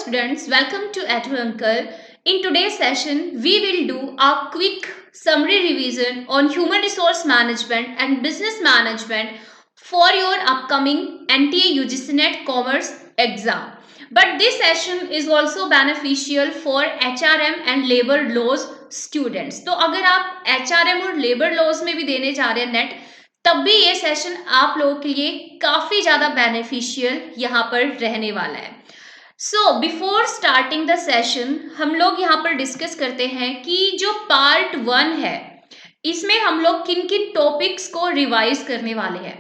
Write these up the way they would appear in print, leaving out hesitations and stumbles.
students, welcome to Edu Uncle. In today's session, we will do a quick summary revision on human resource management and business management for your upcoming NTA UGC NET Commerce exam. But this session is also beneficial for HRM and labor laws students. तो अगर आप HRM और labor laws में भी देने जा रहे हैं नेट, तब भी ये सेशन आप लोगों के लिए काफी ज्यादा बेनिफिशियल यहाँ पर रहने वाला है. So before starting the session हम लोग यहाँ पर डिस्कस करते हैं कि जो पार्ट 1 है इसमें हम लोग किन किन टॉपिक्स को रिवाइज करने वाले हैं.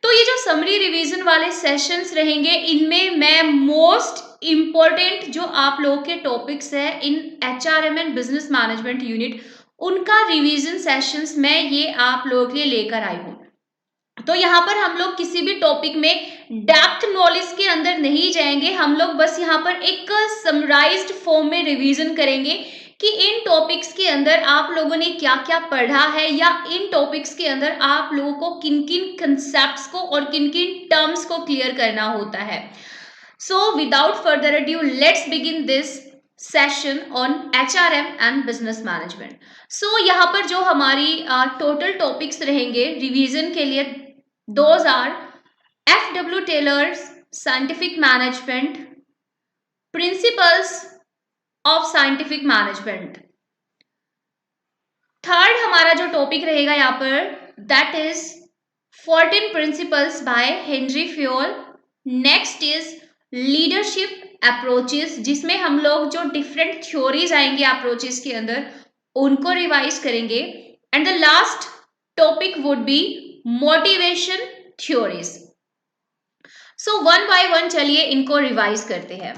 तो ये जो समरी रिवीजन वाले सेशंस रहेंगे इनमें मैं मोस्ट इम्पोर्टेंट जो आप लोगों के टॉपिक्स है इन HRM and business management unit उनका रिवीजन सेशंस मैं ये आप लोगों के लिए लेकर आई हूँ. तो यहाँ पर हम लोग किसी भी टॉपिक में डेप्थ नॉलेज के अंदर नहीं जाएंगे, हम लोग बस यहाँ पर एक समराइज्ड फॉर्म में रिवीजन करेंगे कि इन टॉपिक्स के अंदर आप लोगों ने क्या क्या पढ़ा है या इन टॉपिक्स के अंदर आप लोगों को किन किन कंसेप्ट्स को और किन किन टर्म्स को क्लियर करना होता है. So without further adieu let's begin this session on HRM and business management. So यहाँ पर जो हमारी टोटल टॉपिक्स रहेंगे रिवीजन के लिए, those are FW Taylor's Scientific Management, Principles of Scientific Management. Third हमारा जो टॉपिक रहेगा यहाँ पर that is 14 Principles by Henry Fayol. Next is leadership approaches, जिसमें हम लोग जो डिफरेंट थ्योरीज आएंगे अप्रोचेस के अंदर उनको रिवाइज करेंगे. And the last topic would be motivation theories. So one by one चलिए इनको रिवाइज करते हैं.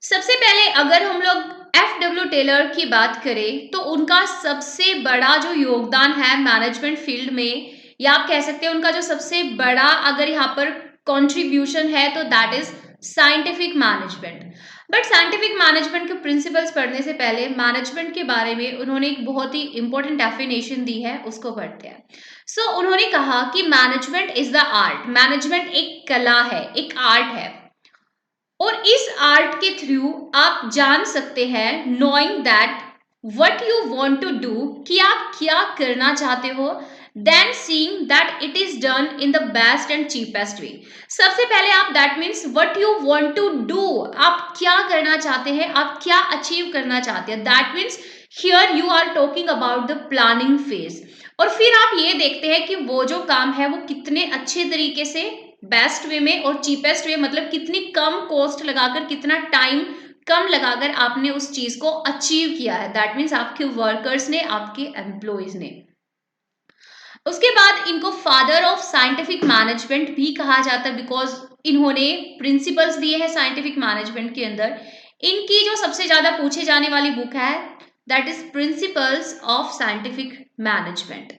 सबसे पहले अगर हम लोग FW टेलर की बात करें तो उनका सबसे बड़ा जो योगदान है मैनेजमेंट फील्ड में, या आप कह सकते हैं उनका जो सबसे बड़ा अगर यहाँ पर कंट्रीब्यूशन है तो that is scientific management. But scientific management के प्रिंसिपल्स पढ़ने से पहले मैनेजमेंट के बारे में उन्होंने एक बहुत ही इंपॉर्टेंट डेफिनेशन दी है, उसको पढ़ते हैं. सो उन्होंने कहा कि management is the art. Management एक कला है, एक आर्ट है, और इस आर्ट के थ्रू आप जान सकते हैं knowing that what you want to do, कि आप क्या करना चाहते हो, then seeing that it is done in the best and cheapest way. सबसे पहले आप that means what you want to do, आप क्या करना चाहते हैं, आप क्या अचीव करना चाहते हैं, that means here you are talking about the planning phase. और फिर आप ये देखते हैं कि वो जो काम है वो कितने अच्छे तरीके से बेस्ट वे में और चीपेस्ट वे, मतलब कितनी कम कॉस्ट लगाकर, कितना टाइम कम लगाकर आपने उस चीज को अचीव किया है. दैट मीन्स आपके वर्कर्स ने, आपके एम्प्लॉयज ने. उसके बाद इनको फादर ऑफ साइंटिफिक मैनेजमेंट भी कहा जाता है बिकॉज इन्होंने प्रिंसिपल्स दिए हैं साइंटिफिक मैनेजमेंट के अंदर. इनकी जो सबसे ज्यादा पूछे जाने वाली बुक है that is principles of scientific management.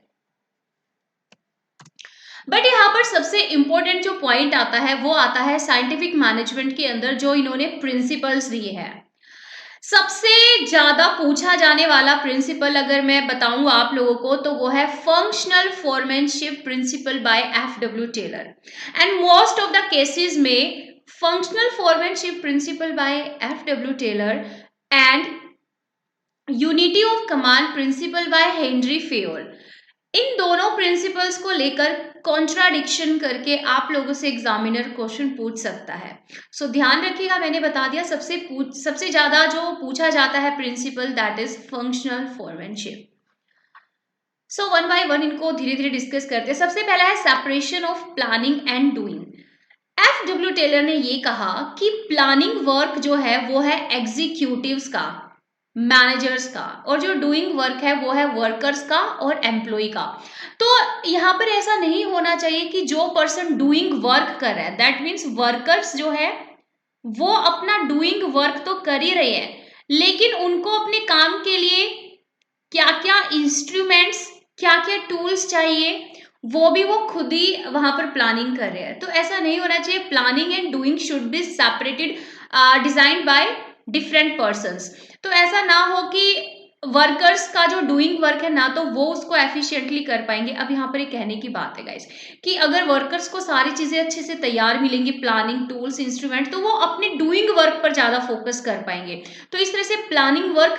But यहाँ पर सबसे इंपॉर्टेंट जो पॉइंट आता है वो आता है साइंटिफिक मैनेजमेंट के अंदर जो इन्होंने प्रिंसिपल्स दिए हैं. सबसे ज्यादा पूछा जाने वाला प्रिंसिपल अगर मैं बताऊं आप लोगों को तो वो है functional foremanship principle by FW Taylor. And most of the cases में functional foremanship principle by FW Taylor and unity of command principle by Henri Fayol, इन दोनों प्रिंसिपल्स को लेकर कॉन्ट्राडिक्शन करके आप लोगों से एग्जामिनर क्वेश्चन पूछ सकता है. सो ध्यान रखिएगा, मैंने बता दिया सबसे ज्यादा जो पूछा जाता है principle that is functional foremanship. So one by one इनको धीरे धीरे डिस्कस करते हैं. सबसे पहला है separation of planning and doing. FW Taylor ने ये कहा कि प्लानिंग वर्क जो है वो है एग्जीक्यूटिव्स का, मैनेजर्स का, और जो डूइंग वर्क है वो है वर्कर्स का और एम्प्लॉय का. तो यहाँ पर ऐसा नहीं होना चाहिए कि जो पर्सन डूइंग वर्क कर रहा है दैट मीन्स वर्कर्स जो है वो अपना डूइंग वर्क तो कर ही रहे हैं, लेकिन उनको अपने काम के लिए क्या क्या इंस्ट्रूमेंट्स, क्या क्या टूल्स चाहिए वो भी वो खुद ही वहां पर प्लानिंग कर रहे हैं. तो ऐसा नहीं होना चाहिए. Planning and doing should be separated, designed by different persons. तो ऐसा ना हो कि वर्कर्स का जो डूइंग वर्क है ना तो वो उसको एफिशिएंटली कर पाएंगे। अब यहाँ पर एक कहने की बात है गाइस कि अगर वर्कर्स को सारी चीजें अच्छे से तैयार मिलेंगी, प्लानिंग टूल्स इंस्ट्रूमेंट, तो वो अपने डूइंग वर्क पर ज्यादा फोकस कर पाएंगे। तो इस तरह से प्लानिंग वर्क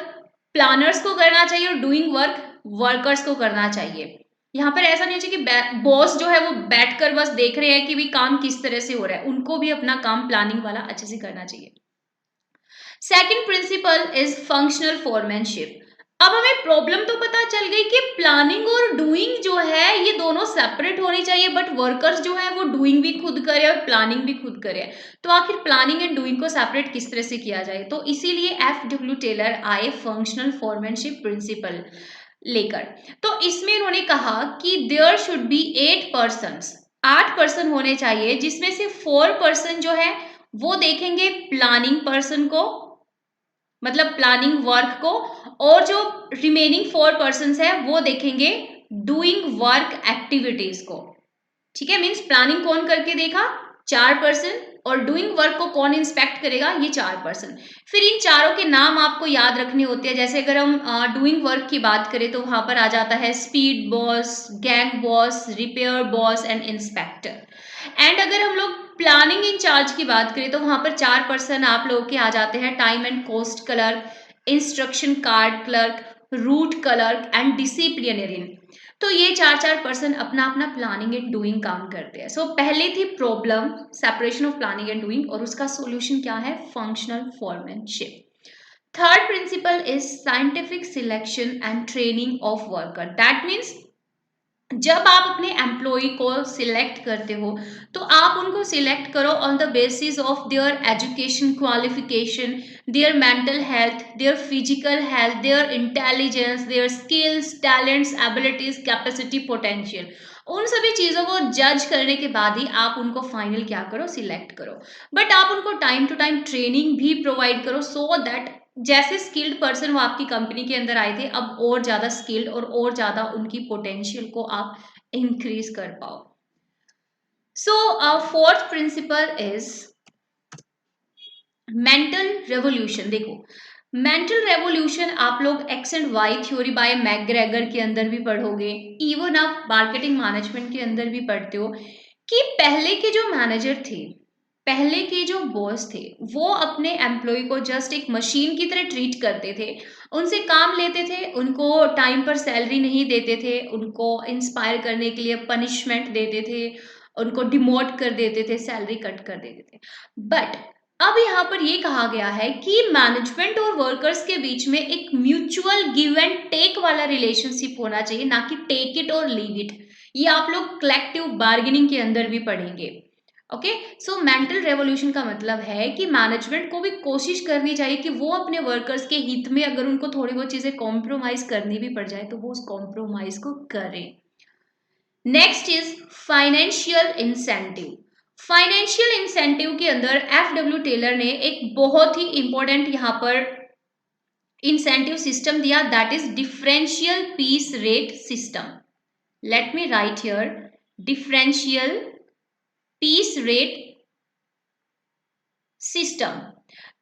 प्लानर्स को करना चाहिए और डूइंग वर्क वर्कर्स को करना चाहिए। यहाँ पर ऐसा नहीं चाहिए कि बॉस जो है वो बैठकर बस देख रहे हैं कि भी काम किस तरह से हो रहा है, उनको भी अपना काम प्लानिंग वाला अच्छे से करना चाहिए। Second principle is functional foremanship. अब हमें प्रॉब्लम तो पता चल गई कि प्लानिंग और डूइंग जो है ये दोनों सेपरेट होनी चाहिए, बट वर्कर्स जो है वो डूइंग भी खुद करे और प्लानिंग भी खुद करे। तो आखिर प्लानिंग एंड डूइंग को सेपरेट किस तरह से किया जाए, तो इसीलिए एफ.डब्ल्यू. टेलर आए फंक्शनल फोरमैनशिप प्रिंसिपल लेकर। तो इसमें इन्होंने कहा कि देयर शुड बी 8 पर्सन होने चाहिए, जिसमें से 4 पर्सन जो है वो देखेंगे प्लानिंग पर्सन को, मतलब प्लानिंग वर्क को, और जो रिमेनिंग 4 पर्सन है वो देखेंगे डूइंग वर्क एक्टिविटीज को। ठीक है, मीन्स प्लानिंग कौन करके देखा, 4 पर्सन, और डूइंग वर्क को कौन इंस्पेक्ट करेगा, ये 4 पर्सन। फिर इन चारों के नाम आपको याद रखने होते हैं। जैसे अगर हम डूइंग वर्क की बात करें तो वहां पर आ जाता है speed boss, gang boss, repair boss and inspector. And अगर हम लोग प्लानिंग इंचार्ज की बात करें तो वहां पर 4 पर्सन आप लोगों के आ जाते हैं, time and cost clerk, instruction card clerk, route clerk and disciplinarian. तो ये 4 पर्सन अपना अपना प्लानिंग एंड डूइंग काम करते हैं। सो पहले थी problem separation of planning and doing, और उसका सॉल्यूशन क्या है, functional foremanship. Third principal is scientific selection and training of worker. That means जब आप अपने एम्प्लॉय को सिलेक्ट करते हो तो आप उनको सिलेक्ट करो on the basis of their education qualification, their mental health, their physical health, their intelligence, their skills, talents, abilities, capacity, potential. उन सभी चीजों को जज करने के बाद ही आप उनको फाइनल क्या करो, सिलेक्ट करो। बट आप उनको टाइम टू टाइम ट्रेनिंग भी प्रोवाइड करो, सो दैट जैसे स्किल्ड पर्सन वो आपकी कंपनी के अंदर आए थे, अब और ज्यादा स्किल्ड और ज्यादा उनकी पोटेंशियल को आप इंक्रीज कर पाओ। So fourth principle is mental revolution. देखो, मेंटल रेवोल्यूशन आप लोग X and Y theory by McGregor के अंदर भी पढ़ोगे, इवन आप मार्केटिंग मैनेजमेंट के अंदर भी पढ़ते हो कि पहले के जो मैनेजर थे, पहले के जो बॉस थे, वो अपने एम्प्लॉय को जस्ट एक मशीन की तरह ट्रीट करते थे, उनसे काम लेते थे, उनको टाइम पर सैलरी नहीं देते थे, उनको इंस्पायर करने के लिए पनिशमेंट देते थे, उनको डिमोट कर देते थे, सैलरी कट कर देते थे। बट अब यहाँ पर ये कहा गया है कि मैनेजमेंट और वर्कर्स के बीच में एक म्यूचुअल गिव एंड टेक वाला रिलेशनशिप होना चाहिए, ना कि टेक इट और लीव इट। ये आप लोग कलेक्टिव बार्गेनिंग के अंदर भी पढ़ेंगे। ओके, सो मेंटल रेवोल्यूशन का मतलब है कि मैनेजमेंट को भी कोशिश करनी चाहिए कि वो अपने वर्कर्स के हित में अगर उनको थोड़ी बहुत चीजें कॉम्प्रोमाइज करनी भी पड़ जाए तो वो उस कॉम्प्रोमाइज को करें। Next is financial incentive. Financial incentive के अंदर एफ.डब्ल्यू. टेलर ने एक बहुत ही इंपॉर्टेंट यहाँ पर इंसेंटिव सिस्टम दिया, that is differential piece rate system. Let me write here, differential piece rate system.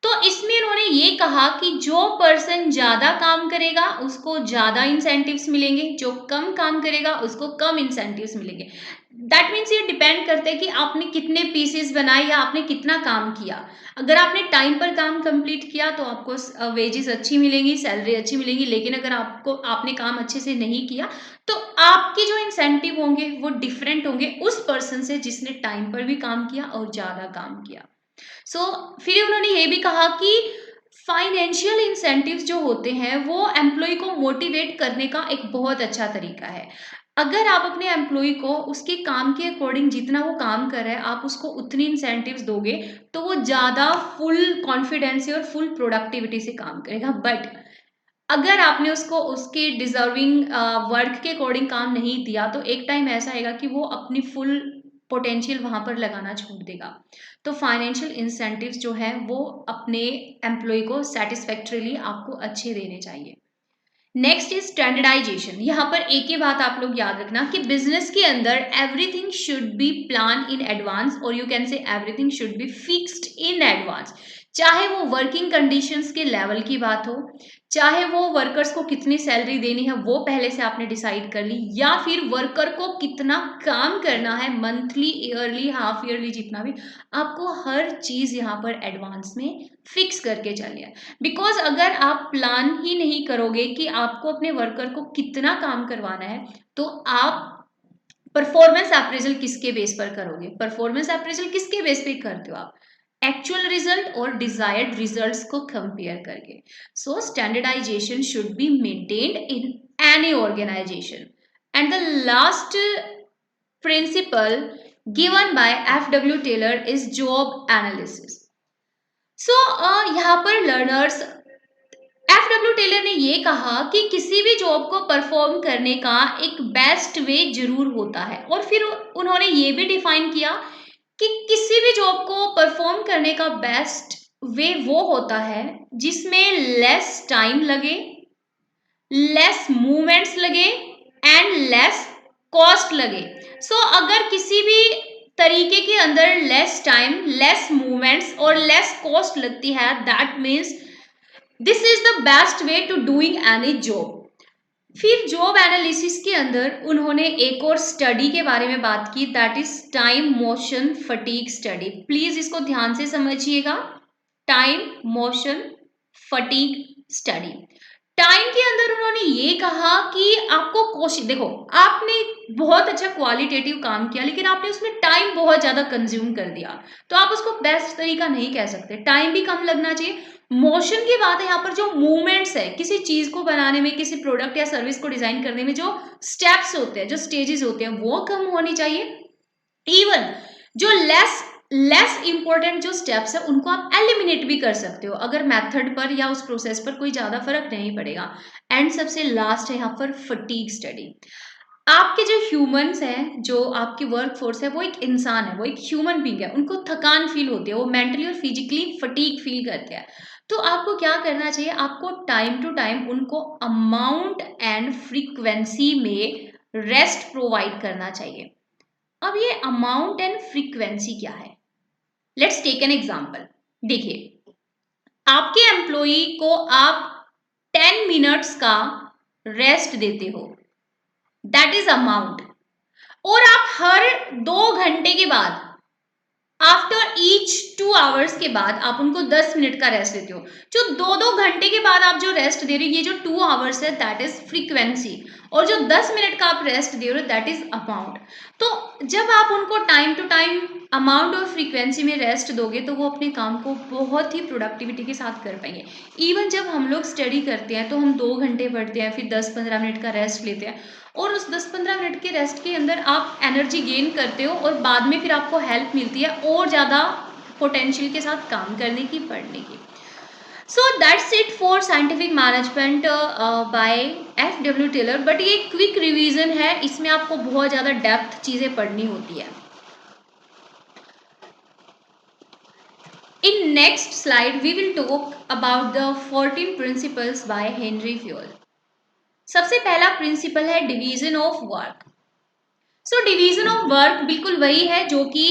तो इसमें उन्होंने ये कहा कि जो पर्सन ज्यादा काम करेगा उसको ज्यादा इंसेंटिव्स मिलेंगे, जो कम काम करेगा उसको कम इंसेंटिव्स मिलेंगे। दैट मीन्स ये डिपेंड करता है कि आपने कितने पीसेस बनाए या आपने कितना काम किया। अगर आपने टाइम पर काम कंप्लीट किया तो आपको वेजेस अच्छी मिलेंगी, सैलरी अच्छी मिलेगी, लेकिन अगर आपने काम अच्छे से नहीं किया तो आपके जो इंसेंटिव होंगे वो डिफरेंट होंगे उस पर्सन से जिसने टाइम पर भी काम किया और ज्यादा काम किया। फिर उन्होंने ये भी कहा कि फाइनेंशियल इंसेंटिव्स जो होते हैं वो एम्प्लॉय को मोटिवेट करने का एक बहुत अच्छा तरीका है। अगर आप अपने एम्प्लॉय को उसके काम के अकॉर्डिंग जितना वो काम कर रहा है आप उसको उतनी इंसेंटिव्स दोगे तो वो ज्यादा फुल कॉन्फिडेंस से और फुल प्रोडक्टिविटी से काम करेगा। बट अगर आपने उसको उसके डिजर्विंग वर्क के अकॉर्डिंग काम नहीं दिया तो एक टाइम ऐसा आएगा कि वो अपनी फुल पोटेंशियल वहां पर लगाना छोड़ देगा। तो फाइनेंशियल इंसेंटिव्स जो है वो अपने एम्प्लॉय को सेटिस्फैक्टरीली आपको अच्छे देने चाहिए। Next is standardisation. यहाँ पर एक ही बात आप लोग याद रखना कि बिजनेस के अंदर everything should be plan in advance, और you can say everything should be fixed in advance. चाहे वो वर्किंग कंडीशंस के लेवल की बात हो, चाहे वो वर्कर्स को कितनी सैलरी देनी है वो पहले से आपने डिसाइड कर ली, या फिर वर्कर को कितना काम करना है मंथली, ईयरली, हाफ ईयरली, जितना भी, आपको हर चीज यहाँ पर एडवांस में फिक्स करके चलिए। बिकॉज अगर आप प्लान ही नहीं करोगे कि आपको अपने वर्कर को कितना काम करवाना है, तो आप परफॉर्मेंस अप्रेजल किसके बेस पर करोगे? परफॉर्मेंस अप्रेजल किसके बेस पे करते हो आप? एक्चुअल रिजल्ट और डिजायर्ड रिजल्ट्स को कंपेयर करके। So standardization should be maintained in any organization. And the last principle given by F W. Taylor is job analysis. So यहाँ पर लर्नर्स, एफ.डब्ल्यू. टेलर ने ये कहा कि किसी भी जॉब को परफॉर्म करने का एक बेस्ट वे जरूर होता है, और फिर उन्होंने ये भी डिफाइन किया कि किसी भी जॉब को परफॉर्म करने का बेस्ट वे वो होता है जिसमें लेस टाइम लगे, लेस मूवमेंट्स लगे एंड लेस कॉस्ट लगे। सो अगर किसी भी तरीके के अंदर लेस टाइम, लेस मूवमेंट्स और लेस कॉस्ट लगती है, that means this is the best way to doing any job. फिर जॉब एनालिसिस के अंदर उन्होंने एक और स्टडी के बारे में बात की, that is time motion fatigue study. Please इसको ध्यान से समझिएगा, time motion fatigue study. Time के अंदर उन्होंने ये कहा कि आपको कोशिश, देखो आपने बहुत अच्छा क्वालिटेटिव काम किया लेकिन आपने उसमें टाइम बहुत ज्यादा कंज्यूम कर दिया, तो आप उसको बेस्ट तरीका नहीं कह सकते। टाइम भी कम लगना चाहिए। मोशन की बात है यहाँ पर, जो मूवमेंट्स है किसी चीज को बनाने में, किसी प्रोडक्ट या सर्विस को डिजाइन करने में जो स्टेप्स होते हैं, जो स्टेजेस होते हैं, वो कम होनी चाहिए। इवन जो लेस इंपॉर्टेंट जो स्टेप्स है उनको आप एलिमिनेट भी कर सकते हो अगर मेथड पर या उस प्रोसेस पर कोई ज्यादा फर्क नहीं पड़ेगा। एंड सबसे लास्ट है यहाँ पर फटीग स्टडी। आपके जो ह्यूमंस हैं, जो आपकी वर्क फोर्स है, वो एक इंसान है, वो एक ह्यूमन बींग है, उनको थकान फील होती है, वो मेंटली और फिजिकली फटीग फील करते हैं। तो आपको क्या करना चाहिए? आपको टाइम टू टाइम उनको अमाउंट एंड फ्रीक्वेंसी में रेस्ट प्रोवाइड करना चाहिए। अब ये अमाउंट एंड फ्रीक्वेंसी क्या है? Let's take an example. देखिए, आपके एम्प्लॉई को आप 10 मिनट्स का रेस्ट देते हो, दैट इज अमाउंट। और आप हर 2 घंटे के बाद, आफ्टर ईच 2 आवर्स के बाद आप उनको 10 मिनट का रेस्ट देते हो। जो 2-2 घंटे के बाद आप जो रेस्ट दे रहे हो, ये जो 2 आवर्स है, दैट इज फ्रीक्वेंसी। और जो 10 मिनट का आप रेस्ट दे रहे हो, दैट इज अमाउंट। तो जब आप उनको टाइम टू टाइम अमाउंट और फ्रीक्वेंसी में रेस्ट दोगे तो वो अपने काम को बहुत ही प्रोडक्टिविटी के साथ कर पाएंगे। इवन जब हम लोग स्टडी करते हैं तो हम 2 घंटे पढ़ते हैं, फिर 10-15 मिनट का रेस्ट लेते हैं, और उस 10-15 मिनट के रेस्ट के अंदर आप एनर्जी गेन करते हो और बाद में फिर आपको हेल्प मिलती है और ज़्यादा पोटेंशियल के साथ काम करने की, पढ़ने की। So that's it for scientific management by F W. Taylor. But ये क्विक रिवीजन है, इसमें आपको बहुत ज़्यादा डेप्थ चीज़ें पढ़नी होती है। In next slide, we will talk about the 14 principles by Henry Fayol. सबसे पहला प्रिंसिपल है division of work. So division of work बिल्कुल वही है जो कि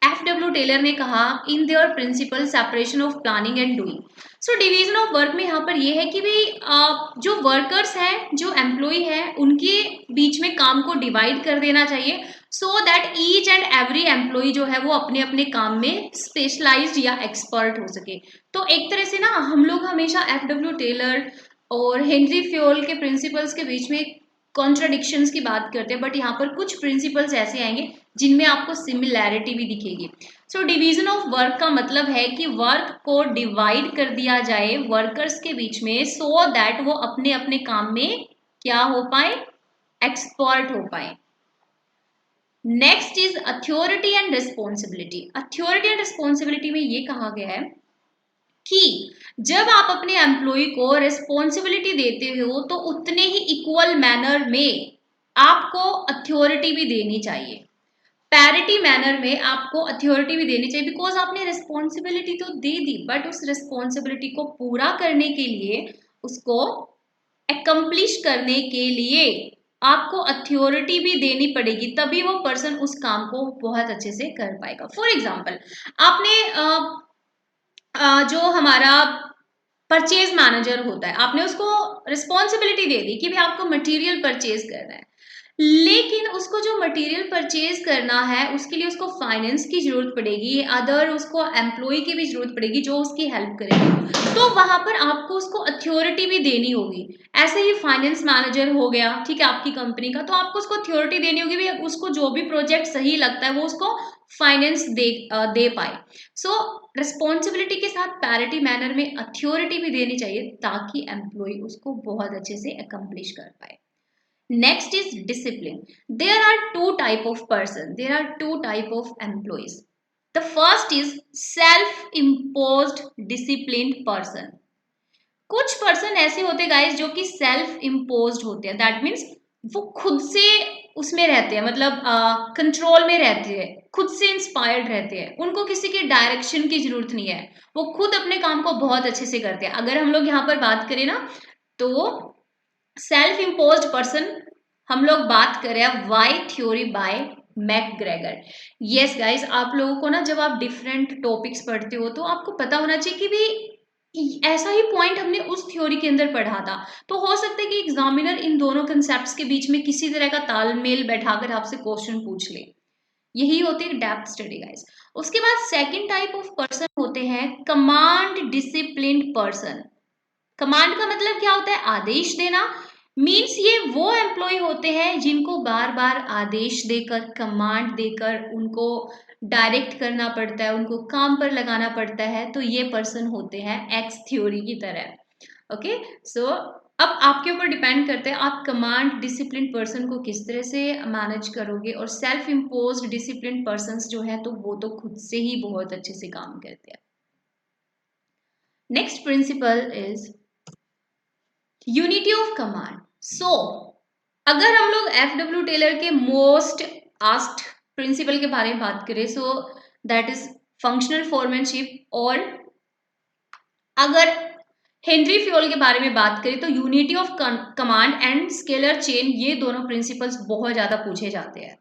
एफ.डब्ल्यू. टेलर ने कहा in their principle separation of planning and doing. So division of work में यहाँ पर ये है कि भाई जो वर्कर्स हैं, जो एम्प्लॉय हैं, उनके बीच में काम को डिवाइड कर देना चाहिए, so that each and every employee जो है वो अपने अपने काम में स्पेशलाइज्ड या एक्सपर्ट हो सके। तो एक तरह से ना हम लोग हमेशा एफ.डब्ल्यू. टेलर और हेनरी फ्योल के प्रिंसिपल्स के बीच में कॉन्ट्राडिक्शंस की बात करते हैं, बट यहाँ पर कुछ प्रिंसिपल्स ऐसे आएंगे जिनमें आपको सिमिलैरिटी भी दिखेगी। सो डिवीजन ऑफ वर्क का मतलब है कि वर्क को डिवाइड कर दिया जाए वर्कर्स के बीच में, सो दैट वो अपने अपने काम में क्या हो पाए? एक्सपर्ट हो पाए। Next is authority and responsibility. Authority and responsibility में ये कहा गया है कि जब आप अपने एम्प्लॉय को रिस्पॉन्सिबिलिटी देते हो तो उतने ही इक्वल मैनर में आपको अथॉरिटी भी देनी चाहिए, पैरिटी मैनर में आपको अथॉरिटी भी देनी चाहिए। बिकॉज आपने रिस्पॉन्सिबिलिटी तो दे दी, बट उस रिस्पॉन्सिबिलिटी को पूरा करने के लिए, उसको एकम्प्लिश करने के लिए आपको अथॉरिटी भी देनी पड़ेगी, तभी वो पर्सन उस काम को बहुत अच्छे से कर पाएगा। फॉर एग्जाम्पल, आपने जो हमारा परचेज मैनेजर होता है, आपने उसको रिस्पॉन्सिबिलिटी दे दी कि भाई आपको मटेरियल परचेज करना है, लेकिन उसको जो मटेरियल परचेज करना है उसके लिए उसको फाइनेंस की जरूरत पड़ेगी, अदर उसको एम्प्लॉय की भी जरूरत पड़ेगी जो उसकी हेल्प करेगी, तो वहां पर आपको उसको अथॉरिटी भी देनी होगी। ऐसे ही फाइनेंस मैनेजर हो गया, ठीक है, आपकी कंपनी का, तो आपको उसको अथॉरिटी देनी होगी भाई उसको जो भी प्रोजेक्ट सही लगता है वो उसको फाइनेंस दे पाए। सो रिस्पॉन्सिबिलिटी के साथ पैरिटी मैनर में अथॉरिटी भी देनी चाहिए ताकि एम्प्लॉय उसको बहुत अच्छे से अकम्प्लिश कर पाए। Next is discipline. There are two type of person. There are two type of employees. The first is self-imposed disciplined person. कुछ पर्सन ऐसे होते हैं गाइस जो कि सेल्फ इम्पोज्ड होते हैं, दैट मीन्स वो खुद से उसमें रहते हैं, मतलब कंट्रोल में रहते हैं, खुद से इंस्पायर्ड रहते हैं, उनको किसी की डायरेक्शन की जरूरत नहीं है, वो खुद अपने काम को बहुत अच्छे से करते हैं। अगर हम लोग यहाँ पर बात करें ना तो सेल्फ इम्पोज्ड पर्सन हम लोग बात करें Y theory by McGregor. Yes guys, आप लोगों को ना जब आप डिफरेंट टॉपिक्स पढ़ते हो तो आपको पता होना चाहिए कि भी ऐसा ही पॉइंट हमने उस थ्योरी के अंदर पढ़ा था, तो हो सकता है कि एग्जामिनर इन दोनों कंसेप्ट्स के बीच में किसी तरह का तालमेल बैठाकर आपसे क्वेश्चन पूछ ले। यही होती है डेप्थ स्टडी गाइस। उसके बाद सेकंड टाइप ऑफ पर्सन होते हैं कमांड डिसिप्लिन्ड पर्सन। कमांड का मतलब क्या होता है? आदेश देना। मीन्स ये वो एम्प्लॉय होते हैं जिनको बार बार आदेश देकर, कमांड देकर उनको डायरेक्ट करना पड़ता है, उनको काम पर लगाना पड़ता है, तो ये पर्सन होते हैं एक्स थ्योरी की तरह। ओके, सो अब आपके ऊपर डिपेंड करता है आप कमांड डिसिप्लिन पर्सन को किस तरह से मैनेज करोगे, और सेल्फ इम्पोज्ड डिसिप्लिन पर्सन्स जो है तो वो तो खुद से ही बहुत अच्छे से काम करते हैं। Next principle is unity of command. So अगर हम लोग FW टेलर के मोस्ट आस्क्ड प्रिंसिपल के बारे में बात करें, so that is functional foremanship, और अगर हेनरी फ्योल के बारे में बात करें तो unity of command and scalar chain, ये दोनों प्रिंसिपल्स बहुत ज्यादा पूछे जाते हैं।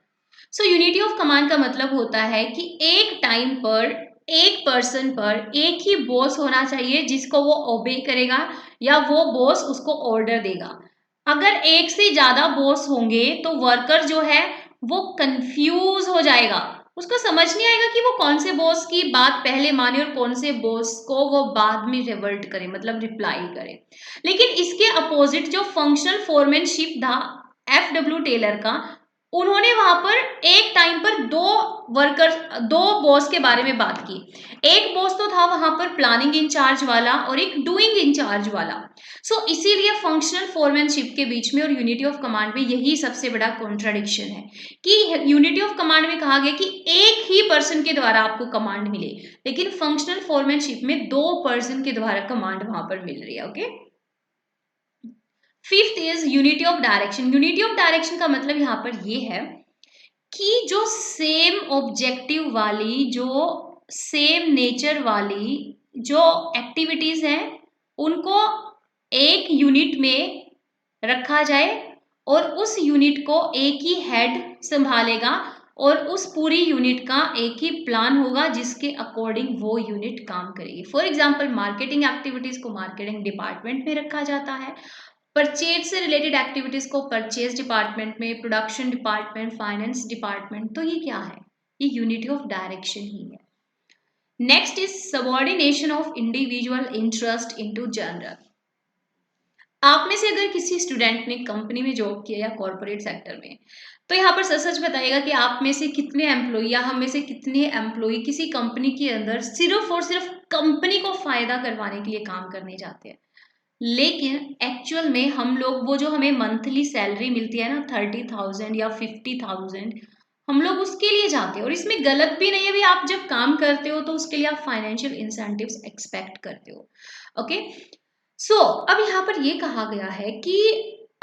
सो यूनिटी ऑफ कमांड का मतलब होता है कि एक टाइम पर एक पर्सन पर एक ही बॉस होना चाहिए जिसको वो ओबे करेगा या वो बॉस उसको ऑर्डर देगा। अगर एक से ज्यादा बॉस होंगे तो वर्कर जो है वो कंफ्यूज हो जाएगा, उसको समझ नहीं आएगा कि वो कौन से बॉस की बात पहले माने और कौन से बॉस को वो बाद में रिवर्ट करे, मतलब रिप्लाई करे। लेकिन इसके अपोजिट जो फंक्शनल फोरमैनशिप था FW टेलर का, उन्होंने वहां पर एक टाइम पर दो बॉस के बारे में बात की। एक बॉस तो था वहां पर प्लानिंग इंचार्ज वाला और एक डूइंग इंचार्ज वाला। सो इसीलिए फंक्शनल फोरमैनशिप के बीच में और यूनिटी ऑफ कमांड में यही सबसे बड़ा कॉन्ट्राडिक्शन है कि यूनिटी ऑफ कमांड में कहा गया कि एक ही पर्सन के द्वारा आपको कमांड मिले, लेकिन फंक्शनल फोरमैनशिप में दो पर्सन के द्वारा कमांड वहां पर मिल रही है। Okay, fifth is unity of direction. Unity of direction का मतलब यहाँ पर ये है कि जो सेम ऑब्जेक्टिव वाली, जो सेम नेचर वाली जो एक्टिविटीज हैं उनको एक यूनिट में रखा जाए और उस यूनिट को एक ही हेड संभालेगा और उस पूरी यूनिट का एक ही प्लान होगा जिसके अकॉर्डिंग वो यूनिट काम करेगी। फॉर एग्जांपल मार्केटिंग एक्टिविटीज को मार्केटिंग डिपार्टमेंट में रखा जाता है, परचेज से रिलेटेड एक्टिविटीज को परचेज डिपार्टमेंट में, प्रोडक्शन डिपार्टमेंट, फाइनेंस डिपार्टमेंट। तो ये क्या है? ये यूनिटी ऑफ डायरेक्शन ही है। Next is subordination of individual interest into general. आप में से अगर किसी स्टूडेंट ने कंपनी में जॉब किया या कॉर्पोरेट सेक्टर में, तो यहाँ पर सच सच बताइएगा कि आप में से कितने एम्प्लॉय या हम में से कितने एम्प्लॉय किसी कंपनी के अंदर सिर्फ और सिर्फ कंपनी को फायदा करवाने के लिए काम करने जाते हैं, लेकिन एक्चुअल में हम लोग वो जो हमें मंथली सैलरी मिलती है ना 30,000 या 50,000, हम लोग उसके लिए जाते हैं। और इसमें गलत भी नहीं है भी, आप जब काम करते हो तो उसके लिए आप फाइनेंशियल इंसेंटिव्स एक्सपेक्ट करते हो। ओके, सो अब यहाँ पर ये कहा गया है कि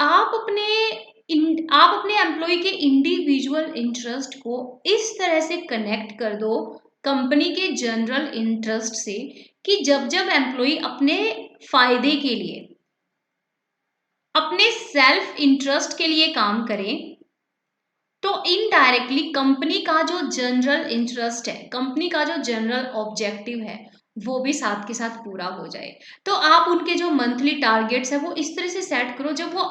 आप अपने एम्प्लॉय के इंडिविजुअल इंटरेस्ट को इस तरह से कनेक्ट कर दो कंपनी के जनरल इंटरेस्ट से कि जब जब एम्प्लॉय अपने फायदे के लिए, अपने सेल्फ इंटरेस्ट के लिए काम करें, तो इनडायरेक्टली कंपनी का जो जनरल इंटरेस्ट है, कंपनी का जो जनरल ऑब्जेक्टिव है, वो भी साथ के साथ पूरा हो जाए। तो आप उनके जो मंथली टारगेट्स है वो इस तरह से सेट करो जब वो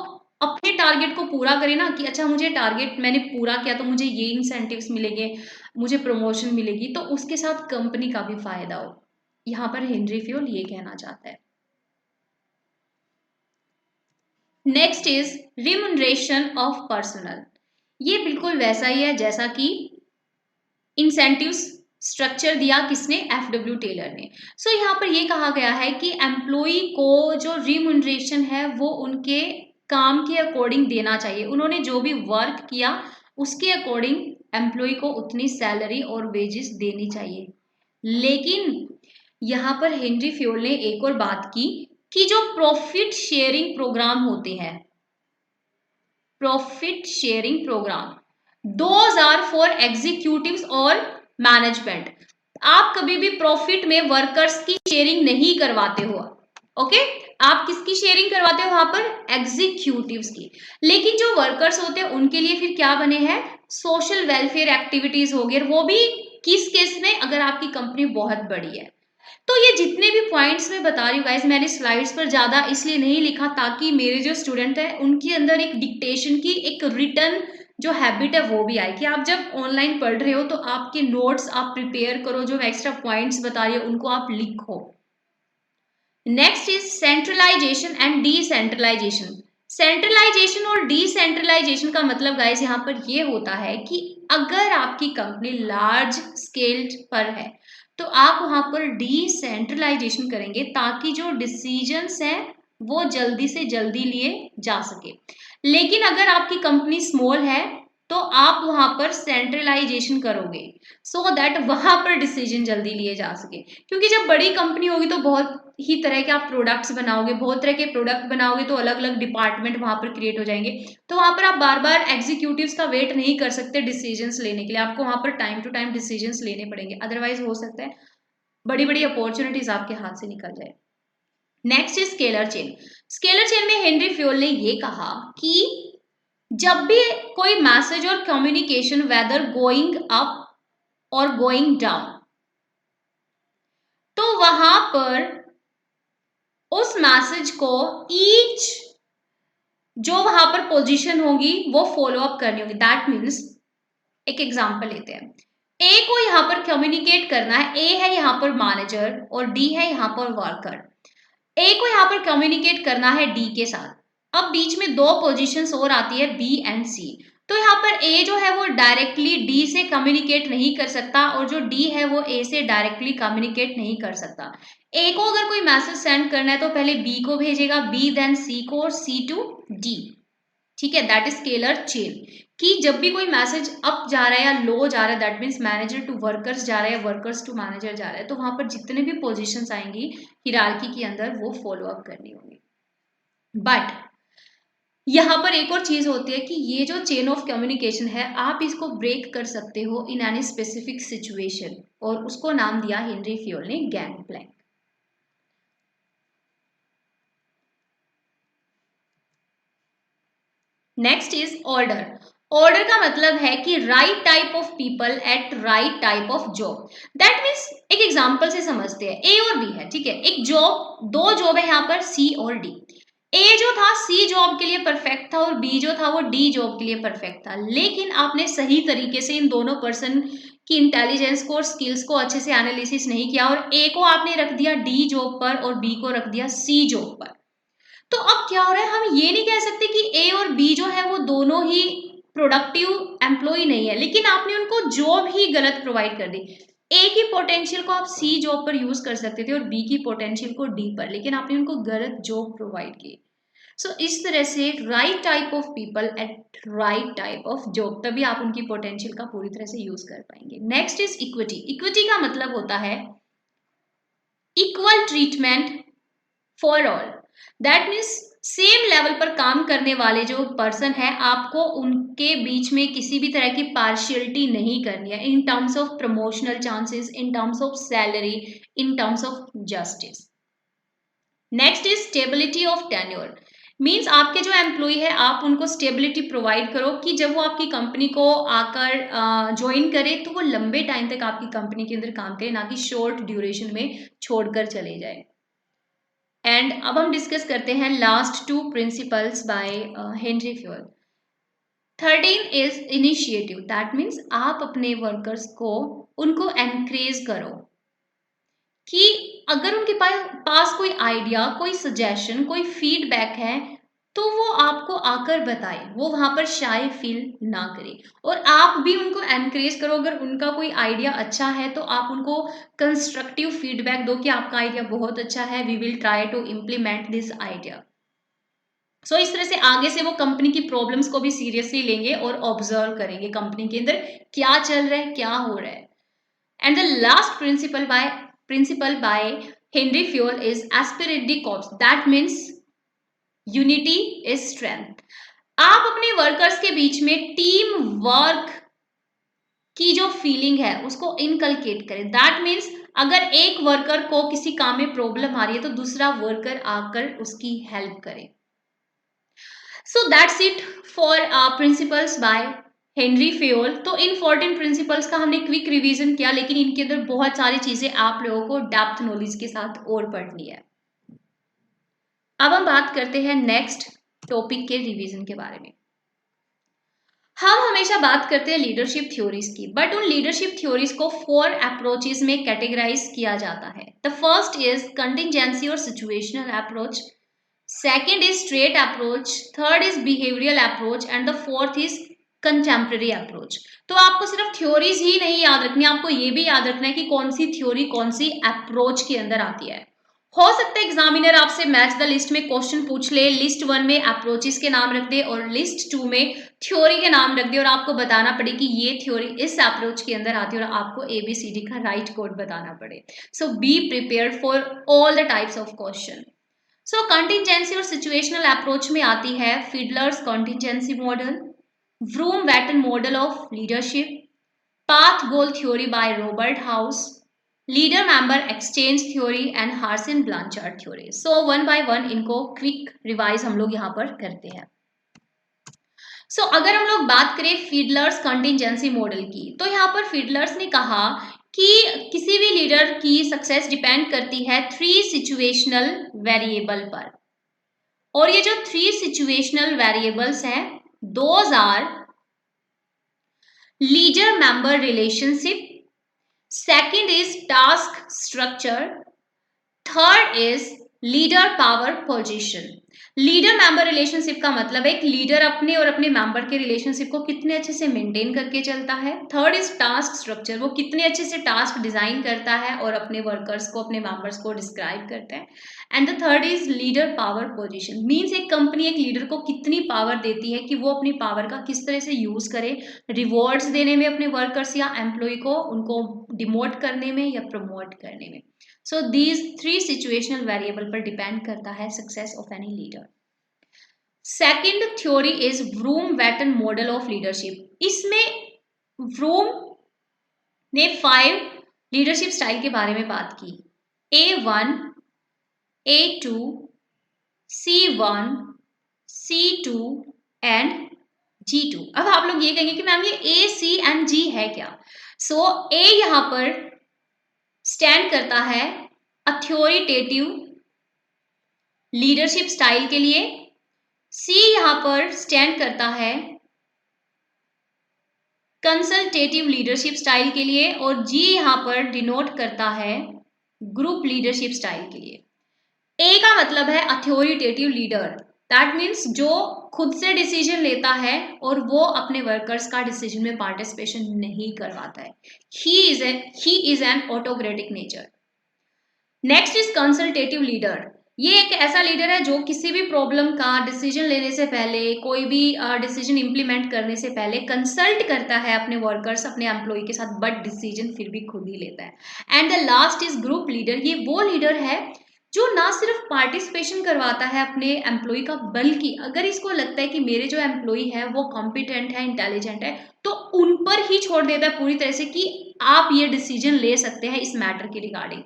अपने टारगेट को पूरा करे ना, कि अच्छा मुझे टारगेट मैंने पूरा किया तो मुझे ये इंसेंटिव्स मिलेंगे, मुझे प्रमोशन मिलेगी, तो उसके साथ कंपनी का भी फायदा हो। यहाँ पर हेनरी फ्यूल ये कहना चाहता है। Next is remuneration of personal. ये बिल्कुल वैसा ही है जैसा कि इंसेंटिव्स स्ट्रक्चर दिया किसने, एफडब्ल्यू टेलर ने। सो यहाँ पर ये कहा गया है कि एम्प्लॉय को जो रिम्यूनरेशन है वो उनके काम के अकॉर्डिंग देना चाहिए। उन्होंने जो भी वर्क किया उसके अकॉर्डिंग एम्प्लॉय को उतनी सैलरी और वेजेस देनी चाहिए। लेकिन यहाँ पर हेनरी फ्यूल ने एक और बात की कि जो प्रॉफिट शेयरिंग प्रोग्राम होते हैं, profit sharing programme, those are for executives और मैनेजमेंट। आप कभी भी प्रॉफिट में वर्कर्स की शेयरिंग नहीं करवाते हो। ओके, आप किसकी शेयरिंग करवाते हो वहां पर, एग्जीक्यूटिव्स की। लेकिन जो वर्कर्स होते हैं उनके लिए फिर क्या बने हैं, सोशल वेलफेयर एक्टिविटीज हो गए, वो भी किस केस में, अगर आपकी कंपनी बहुत बड़ी है। तो ये जितने भी पॉइंट्स मैं बता रही हूँ गाइस, मैंने स्लाइड्स पर ज्यादा इसलिए नहीं लिखा ताकि मेरे जो स्टूडेंट है उनके अंदर एक डिक्टेशन की एक रिटर्न जो हैबिट है वो भी आए, कि आप जब ऑनलाइन पढ़ रहे हो तो आपके नोट्स आप प्रिपेयर करो, जो एक्स्ट्रा पॉइंट्स बता रही हो उनको आप लिखो। Next is centralisation and decentralisation. Centralisation और डिसेंट्रलाइजेशन का मतलब गाइस यहाँ पर ये होता है कि अगर आपकी कंपनी लार्ज स्केल पर है तो आप वहां पर डिसेंट्रलाइजेशन करेंगे ताकि जो डिसीजंस हैं वो जल्दी से जल्दी लिए जा सके। लेकिन अगर आपकी कंपनी स्मॉल है तो आप वहां पर सेंट्रलाइजेशन करोगे सो दैट वहां पर डिसीजन जल्दी लिए जा सके। क्योंकि जब बड़ी कंपनी होगी तो बहुत ही तरह के आप प्रोडक्ट्स बनाओगे, बहुत तरह के प्रोडक्ट बनाओगे तो अलग अलग डिपार्टमेंट वहां पर क्रिएट हो जाएंगे। तो वहां पर आप बार बार एग्जीक्यूटिव्स का वेट नहीं कर सकते डिसीजंस लेने के लिए, आपको वहां पर टाइम टू टाइम डिसीजंस लेने पड़ेंगे, अदरवाइज हो सकता है बड़ी बड़ी अपॉर्चुनिटीज आपके हाथ से निकल जाए। Next is scalar chain. Scalar chain में हेनरी फ्यूल ने ये कहा कि जब भी कोई मैसेज और कम्युनिकेशन वेदर गोइंग अप और गोइंग डाउन, तो वहां पर उस मैसेज को ईच जो वहां पर पोजीशन होगी वो फॉलो अप करनी होगी। दैट मीन्स एक एग्जांपल लेते हैं, ए को यहां पर कम्युनिकेट करना है, ए है यहां पर मैनेजर और डी है यहां पर वर्कर। ए को यहां पर कम्युनिकेट करना है डी के साथ। अब बीच में दो पोजीशंस और आती है बी एंड सी। तो यहाँ पर ए जो है वो डायरेक्टली डी से कम्युनिकेट नहीं कर सकता और जो डी है वो ए से डायरेक्टली कम्युनिकेट नहीं कर सकता। ए को अगर कोई मैसेज सेंड करना है तो पहले बी को भेजेगा, बी देन सी को और सी टू डी। ठीक है, दैट इज स्केलर चेन। कि जब भी कोई मैसेज अप जा रहा है या लो जा रहा है, that means manager to workers जा रहा है, वर्कर्स टू मैनेजर जा रहा है, तो वहां पर जितने भी पोजीशंस आएंगी हिरार्की के अंदर वो फॉलो अप करनी होगी। बट यहाँ पर एक और चीज होती है कि ये जो चेन ऑफ कम्युनिकेशन है आप इसको ब्रेक कर सकते हो इन एनी स्पेसिफिक सिचुएशन, और उसको नाम दिया हेनरी फ्यूल ने gang plank. Next is order. Order का मतलब है कि right type of people at right type of job. That means एक एग्जांपल से समझते हैं, ए और बी है, ठीक है, एक जॉब, दो जॉब है यहाँ पर सी और डी। ए जो था सी जॉब के लिए परफेक्ट था और बी जो था वो डी जॉब के लिए परफेक्ट था, लेकिन आपने सही तरीके से इन दोनों पर्सन की इंटेलिजेंस को और स्किल्स को अच्छे से एनालिसिस नहीं किया और ए को आपने रख दिया डी जॉब पर और बी को रख दिया सी जॉब पर। तो अब क्या हो रहा है, हम ये नहीं कह सकते कि ए और बी जो है वो दोनों ही प्रोडक्टिव एम्प्लॉय नहीं है, लेकिन आपने उनको जॉब ही गलत प्रोवाइड कर दी। ए की पोटेंशियल को आप सी जॉब पर यूज कर सकते थे और बी की पोटेंशियल को डी पर, लेकिन आपने उनको गलत जॉब प्रोवाइड की। सो इस तरह से right type of people at right type of job, तभी आप उनकी पोटेंशियल का पूरी तरह से यूज कर पाएंगे। Next is equity. इक्विटी का मतलब होता है equal treatment for all. That means same level पर काम करने वाले जो पर्सन है आपको उनके बीच में किसी भी तरह की पार्शियलिटी नहीं करनी है, in terms of promotional chances, in terms of salary, in terms of justice. Next is stability of tenure. Means आपके जो एम्प्लॉय है आप उनको स्टेबिलिटी प्रोवाइड करो कि जब वो आपकी कंपनी को आकर ज्वाइन करे तो वो लंबे टाइम तक आपकी कंपनी के अंदर काम करे, ना कि शॉर्ट ड्यूरेशन में छोड़कर चले जाए। एंड अब हम डिस्कस करते हैं last two principles by Henri Fayol. 13 is initiative, that means आप अपने वर्कर्स को उनको एनकरेज करो कि अगर उनके पास कोई आइडिया, कोई सजेशन, कोई फीडबैक है तो वो आपको आकर बताए, वो वहां पर शाय फील ना करे। और आप भी उनको एनकरेज करो, अगर उनका कोई आइडिया अच्छा है तो आप उनको कंस्ट्रक्टिव फीडबैक दो कि आपका आइडिया बहुत अच्छा है, we will try to implement this idea. So इस तरह से आगे से वो कंपनी की प्रॉब्लम्स को भी सीरियसली लेंगे और ऑब्जर्व करेंगे कंपनी के अंदर क्या चल रहा है, क्या हो रहा है। And the last principle by Henry Fayol is aspirate the corps. That means unity is strength. आप अपने वर्कर्स के बीच में टीम वर्क की जो फीलिंग है उसको इनकलकेट करें। दैट मीन्स अगर एक वर्कर को किसी काम में प्रॉब्लम आ रही है तो दूसरा वर्कर आकर उसकी हेल्प करे। So that's it for principles by Henri Fayol. तो इन 14 प्रिंसिपल्स का हमने क्विक रिवीजन किया, लेकिन इनके अंदर बहुत सारी चीजें आप लोगों को डेप्थ नॉलेज के साथ और पढ़नी है। अब हम बात करते हैं नेक्स्ट टॉपिक के रिवीजन के बारे में। हम हमेशा बात करते हैं लीडरशिप थ्योरीज की, बट उन लीडरशिप थ्योरीज को 4 अप्रोचेस में कैटेगराइज किया जाता है। द फर्स्ट इज कंटिजेंसी और situational approach, second is straight approach, third is behavioral approach and the fourth is contemporary approach। तो आपको सिर्फ थ्योरीज ही नहीं याद रखनी, आपको ये भी याद रखना है कि कौन सी थ्योरी कौन सी अप्रोच के अंदर आती है। हो सकता है एग्जामिनर आपसे मैच द लिस्ट में क्वेश्चन पूछ ले, लिस्ट 1 में अप्रोचेस के नाम रख दे और लिस्ट 2 में थ्योरी के नाम रख दे और आपको बताना पड़े कि ये थ्योरी इस अप्रोच के अंदर आती है और आपको ABCD का राइट कोड बताना पड़े। So be prepared for all the types of question. So contingency और सिचुएशनल अप्रोच में आती है Fiedler's contingency model, Vroom Yetton model of leadership, path goal theory by Robert House, leader member exchange theory and Hersey Blanchard theory. So one by one इनको quick revise हम लोग यहाँ पर करते हैं। सो अगर हम लोग बात करें फिडलर्स कॉन्टिजेंसी मॉडल की, तो यहाँ पर फिडलर्स ने कहा कि किसी भी लीडर की सक्सेस डिपेंड करती है 3 सिचुएशनल वेरिएबल पर, और ये जो 3 सिचुएशनल वेरिएबल्स हैं those are leader member relationship, second is task structure, third is leader power position. Leader member relationship का मतलब है एक लीडर अपने और अपने मेंबर के रिलेशनशिप को कितने अच्छे से मेंटेन करके चलता है। थर्ड इज टास्क स्ट्रक्चर, वो कितने अच्छे से टास्क डिजाइन करता है और अपने वर्कर्स को, अपने मेंबर्स को डिस्क्राइब करता है। And the third is leader power position, means एक कंपनी एक लीडर को कितनी पावर देती है कि वो अपनी पावर का किस तरह से यूज करे, रिवॉर्ड्स देने में अपने वर्कर्स या एम्प्लॉय को, उनको डिमोट करने में या प्रमोट करने में। सो दीज 3 सिचुएशनल वेरिएबल पर डिपेंड करता है success of any leader. Second theory is Vroom Yetton model of leadership. इसमें व्रूम ने 5 लीडरशिप स्टाइल के बारे में बात की, A1, A2, C1, C2 and G2। अब आप लोग ये कहेंगे कि मैम ये A, C एंड G है क्या? सो A यहां पर स्टैंड करता है अथॉरिटेटिव लीडरशिप स्टाइल के लिए, सी यहां पर स्टैंड करता है कंसल्टेटिव लीडरशिप स्टाइल के लिए, और जी यहां पर डिनोट करता है ग्रुप लीडरशिप स्टाइल के लिए। ए का मतलब है अथॉरिटेटिव लीडर, दैट मीन्स जो खुद से डिसीजन लेता है और वो अपने वर्कर्स का डिसीजन में पार्टिसिपेशन नहीं करवाता है। He is an autocratic nature. Next is consultative leader. ये एक ऐसा लीडर है जो किसी भी प्रॉब्लम का डिसीजन लेने से पहले, कोई भी डिसीजन इंप्लीमेंट करने से पहले कंसल्ट करता है अपने वर्कर्स, अपने एम्प्लॉय के साथ, बट डिसीजन फिर भी खुद ही लेता है। And the last is group leader. ये वो लीडर है जो ना सिर्फ पार्टिसिपेशन करवाता है अपने एम्प्लॉय का, बल्कि अगर इसको लगता है कि मेरे जो एम्प्लॉय है वो कॉम्पिटेंट है, इंटेलिजेंट है, तो उन पर ही छोड़ देता है पूरी तरह से कि आप ये डिसीजन ले सकते हैं इस मैटर के रिगार्डिंग।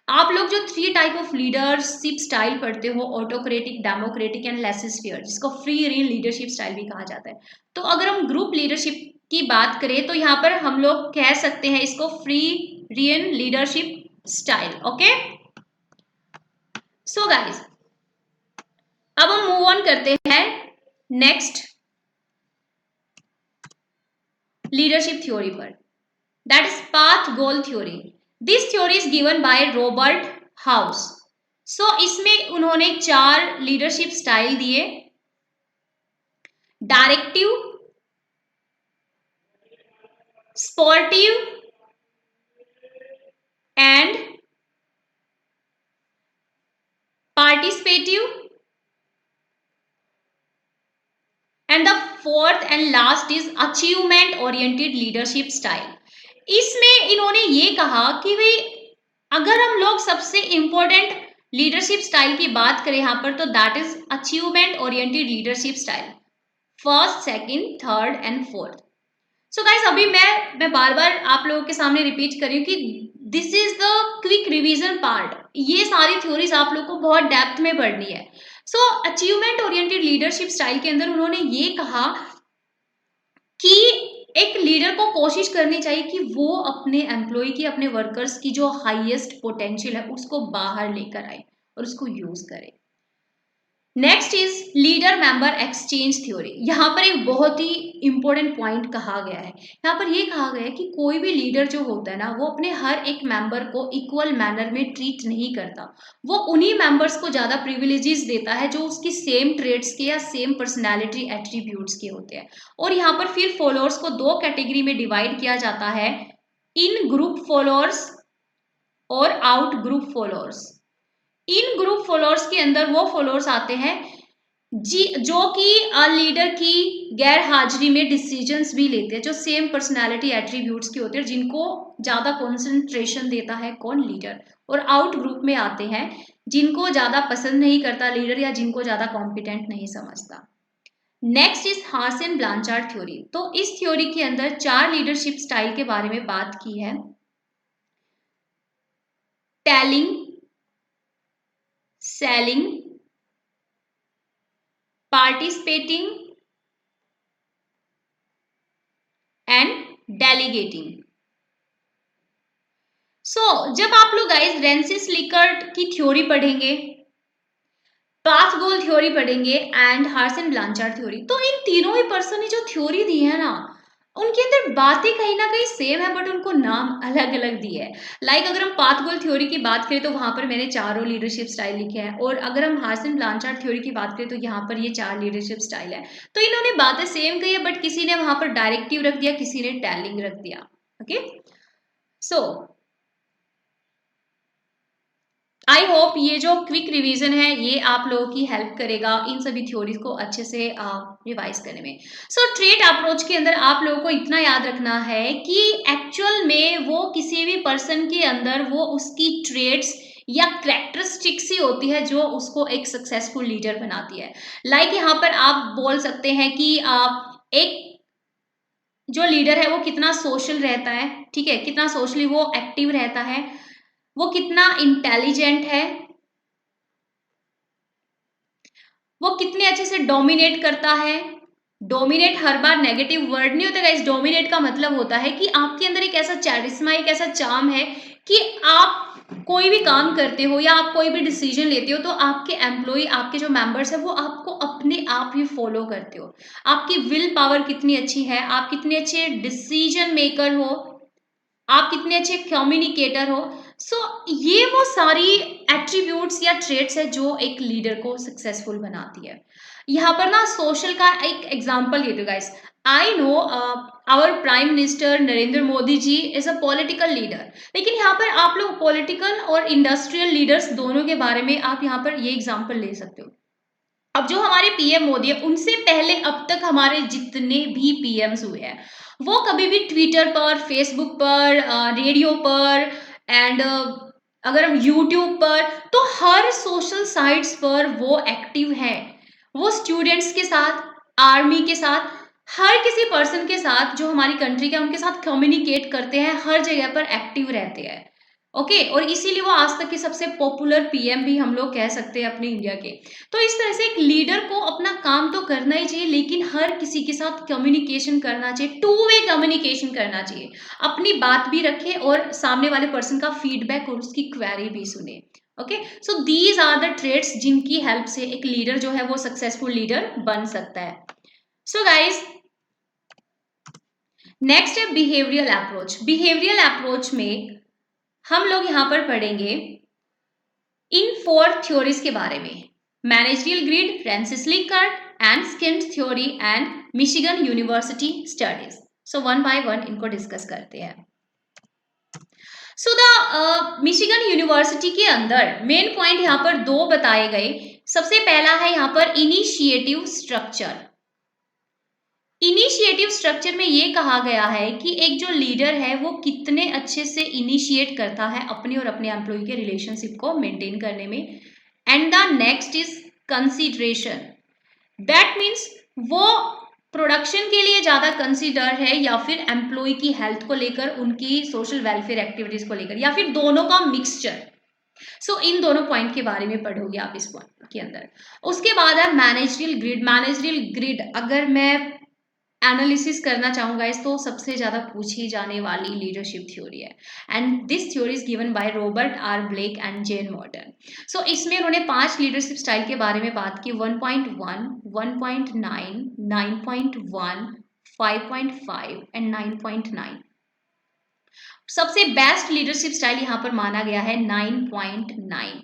आप लोग जो 3 टाइप ऑफ लीडरशिप स्टाइल पढ़ते हो, ऑटोक्रेटिक, डेमोक्रेटिक एंड लेसिस्फेयर, जिसको फ्री रेन लीडरशिप स्टाइल भी कहा जाता है। तो अगर हम ग्रुप लीडरशिप की बात करें तो यहाँ पर हम लोग कह सकते हैं इसको free rein leadership style. Okay, so guys, अब हम मूव ऑन करते हैं नेक्स्ट लीडरशिप थ्योरी पर, that is path goal theory. This theory is given by Robert House. So इसमें उन्होंने 4 लीडरशिप स्टाइल दिए, directive, supportive and participative, and the fourth and last is achievement oriented leadership style. इसमें इन्होंने ये कहा कि भाई अगर हम लोग सबसे इंपॉर्टेंट लीडरशिप स्टाइल की बात करें यहाँ पर, तो that is achievement oriented leadership style, first, second, third and fourth. So guys, अभी मैं बार बार आप लोगों के सामने रिपीट कर रही हूँ कि this is the quick revision part. ये सारी थ्योरीज आप लोग को बहुत डेप्थ में पढ़नी है। सो अचीवमेंट ओरिएंटेड लीडरशिप स्टाइल के अंदर उन्होंने ये कहा कि एक लीडर को कोशिश करनी चाहिए कि वो अपने एम्प्लॉय की, अपने वर्कर्स की जो हाईएस्ट पोटेंशियल है उसको बाहर लेकर आए और उसको यूज करे। Next is leader member exchange theory. यहाँ पर एक बहुत ही इंपॉर्टेंट पॉइंट कहा गया है। यहाँ पर ये कहा गया है कि कोई भी लीडर जो होता है ना, वो अपने हर एक मेंबर को इक्वल मैनर में ट्रीट नहीं करता। वो उन्हीं मेंबर्स को ज्यादा प्रिविलेजेस देता है जो उसकी सेम ट्रेड्स के या सेम पर्सनैलिटी एट्रीब्यूट्स के होते हैं। और यहाँ पर फिर फॉलोअर्स को 2 कैटेगरी में डिवाइड किया जाता है, इन ग्रुप फॉलोअर्स और आउट ग्रुप फॉलोअर्स। इन ग्रुप फॉलोअर्स के अंदर वो फॉलोअर्स आते हैं जी जो कि लीडर की गैर हाजिरी में डिसीजंस भी लेते हैं, जो सेम पर्सनालिटी एट्रीब्यूट्स के होते हैं, जिनको ज्यादा कंसंट्रेशन देता है कौन, लीडर। और आउट ग्रुप में आते हैं जिनको ज्यादा पसंद नहीं करता लीडर या जिनको ज्यादा कॉम्पिटेंट नहीं समझता। Next is Hersey Blanchard theory. तो इस थ्योरी के अंदर 4 लीडरशिप स्टाइल के बारे में बात की है, telling, selling, participating and delegating. So जब आप लोग गाइस रेंसिस लिकर्ट की थ्योरी पढ़ेंगे, पाथ गोल थ्योरी पढ़ेंगे एंड हार्सन ब्लांचार्ड थ्योरी, तो इन तीनों ही पर्सन ने जो थ्योरी दी है ना, उनके अंदर बातें कहीं ना कहीं सेम है बट उनको नाम अलग अलग दिए है। लाइक अगर हम पाथ गोल थ्योरी की बात करें तो वहां पर मैंने 4 लीडरशिप स्टाइल लिखे हैं, और अगर हम हार्सन ब्लांचार्ड थ्योरी की बात करें तो यहाँ पर ये 4 लीडरशिप स्टाइल है। तो इन्होंने बातें सेम कही है बट किसी ने वहां पर डायरेक्टिव रख दिया, किसी ने टेलिंग रख दिया। ओके, सो आई होप ये जो क्विक रिवीजन है ये आप लोगों की हेल्प करेगा इन सभी थ्योरीज को अच्छे से रिवाइज करने में। सो ट्रेट अप्रोच के अंदर आप लोगों को इतना याद रखना है कि एक्चुअल में वो किसी भी पर्सन के अंदर वो उसकी ट्रेड्स या कैरेक्टरिस्टिक्स ही होती है जो उसको एक सक्सेसफुल लीडर बनाती है। लाइक यहाँ पर आप बोल सकते हैं कि एक जो लीडर है वो कितना सोशल रहता है, ठीक है, कितना सोशली वो एक्टिव रहता है, वो कितना इंटेलिजेंट है, वो कितने अच्छे से डोमिनेट करता है। डोमिनेट हर बार नेगेटिव वर्ड नहीं होता गाइस। डोमिनेट का मतलब होता है कि आपके अंदर एक ऐसा चैरिस्मा, एक ऐसा चार्म है कि आप कोई भी काम करते हो या आप कोई भी डिसीजन लेते हो तो आपके एम्प्लॉय, आपके जो मेंबर्स है वो आपको अपने आप ही फॉलो करते हो। आपकी विल पावर कितनी अच्छी है, आप कितने अच्छे डिसीजन मेकर हो, आप कितने अच्छे कम्युनिकेटर हो। सो ये वो सारी एट्रीब्यूट्स या ट्रेट्स है जो एक लीडर को सक्सेसफुल बनाती है। यहाँ पर ना सोशल का एक एग्जांपल ये दो guys. I know our prime minister Narendra Modi ji is a political leader, लेकिन यहाँ पर आप लोग पॉलिटिकल और इंडस्ट्रियल लीडर्स दोनों के बारे में आप यहाँ पर ये एग्जाम्पल ले सकते हो। अब जो हमारे पीएम मोदी है उनसे पहले अब तक हमारे जितने भी पीएम्स हुए हैं वो कभी भी ट्विटर पर, फेसबुक पर, रेडियो पर एंड अगर हम यूट्यूब पर, तो हर सोशल साइट्स पर वो एक्टिव है। वो स्टूडेंट्स के साथ, आर्मी के साथ, हर किसी पर्सन के साथ जो हमारी कंट्री के उनके साथ कम्युनिकेट करते हैं, हर जगह पर एक्टिव रहते हैं। ओके और इसीलिए वो आज तक के सबसे पॉपुलर पीएम भी हम लोग कह सकते हैं अपने इंडिया के। तो इस तरह से एक लीडर को अपना काम तो करना ही चाहिए, लेकिन हर किसी के साथ कम्युनिकेशन करना चाहिए, टू वे कम्युनिकेशन करना चाहिए, अपनी बात भी रखे और सामने वाले पर्सन का फीडबैक और उसकी क्वेरी भी सुने। Okay, so these are the traits जिनकी हेल्प से एक लीडर जो है वो सक्सेसफुल लीडर बन सकता है। सो गाइज, नेक्स्ट है बिहेवियरल अप्रोच। बिहेवियरल अप्रोच में हम लोग यहां पर पढ़ेंगे इन 4 थ्योरीज के बारे में, managerial grid, Francis Likert and skinned theory and Michigan university studies. So one by one इनको डिस्कस करते हैं। सो द मिशिगन यूनिवर्सिटी के अंदर मेन पॉइंट यहाँ पर 2 बताए गए। सबसे पहला है यहाँ पर इनिशिएटिव स्ट्रक्चर। इनिशिएटिव स्ट्रक्चर में ये कहा गया है कि एक जो लीडर है वो कितने अच्छे से इनिशिएट करता है अपने और अपने एम्प्लॉय के रिलेशनशिप को मेंटेन करने में। And the next is consideration, that means वो प्रोडक्शन के लिए ज्यादा कंसीडर है या फिर एम्प्लॉय की हेल्थ को लेकर, उनकी सोशल वेलफेयर एक्टिविटीज को लेकर, या फिर दोनों का मिक्सचर। सो इन दोनों पॉइंट के बारे में पढ़ोगे आप इस पॉइंट के अंदर। उसके बाद है मैनेजरियल ग्रिड। मैनेजरियल ग्रिड अगर मैं एनालिसिस करना चाहूंगा इस, तो सबसे ज्यादा पूछी जाने वाली लीडरशिप थ्योरी है and this theory is given by Robert R Blake and Jane Mouton. So इसमें उन्होंने 5 लीडरशिप स्टाइल के बारे में बात की, 1.1, 1.9, 9.1, 5.5 एंड 9.9। सबसे बेस्ट लीडरशिप स्टाइल यहाँ पर माना गया है 9.9।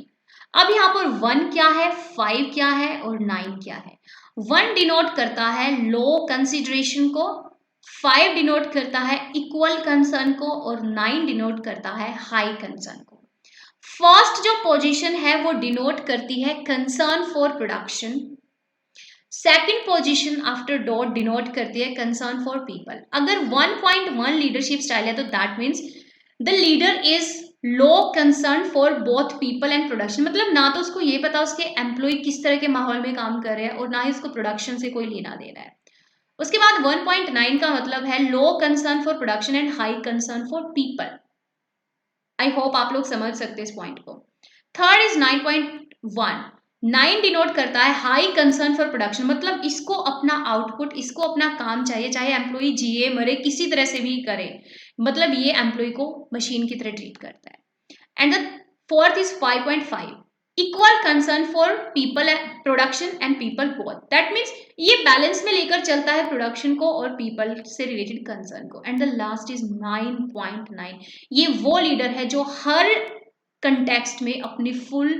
अब यहाँ पर 1 क्या है, 5 क्या है और 9 क्या है। 1 डिनोट करता है लो कंसिडरेशन को, 5 डिनोट करता है इक्वल कंसर्न को और 9 डिनोट करता है हाई कंसर्न को। फर्स्ट जो पोजीशन है वो डिनोट करती है concern for production, second position after dot denote करती है कंसर्न फॉर पीपल। अगर 1.1 लीडरशिप स्टाइल है तो that means the leader is low concern for both people and production, मतलब ना तो उसको ये पता उसके एम्प्लॉय किस तरह के माहौल में काम कर रहे हैं और ना ही उसको प्रोडक्शन से कोई लेना देना है। उसके बाद 1.9 का मतलब है low concern for production and high concern for people. I hope आप लोग समझ सकते हैं इस पॉइंट को। Third is 9.1। 9 डिनोट करता है हाई कंसर्न फॉर प्रोडक्शन, मतलब इसको अपना आउटपुट, इसको अपना काम चाहिए, चाहे एम्प्लॉय जिए मरे किसी तरह से भी करे, मतलब ये एम्प्लॉय को मशीन की तरह ट्रीट करता है। And the fourth is 5.5, equal concern for people, production and people both. That means ये बैलेंस में लेकर चलता है प्रोडक्शन को और पीपल से रिलेटेड कंसर्न को। एंड द लास्ट इज 9.9, ये वो लीडर है जो हर कंटेक्स्ट में अपनी फुल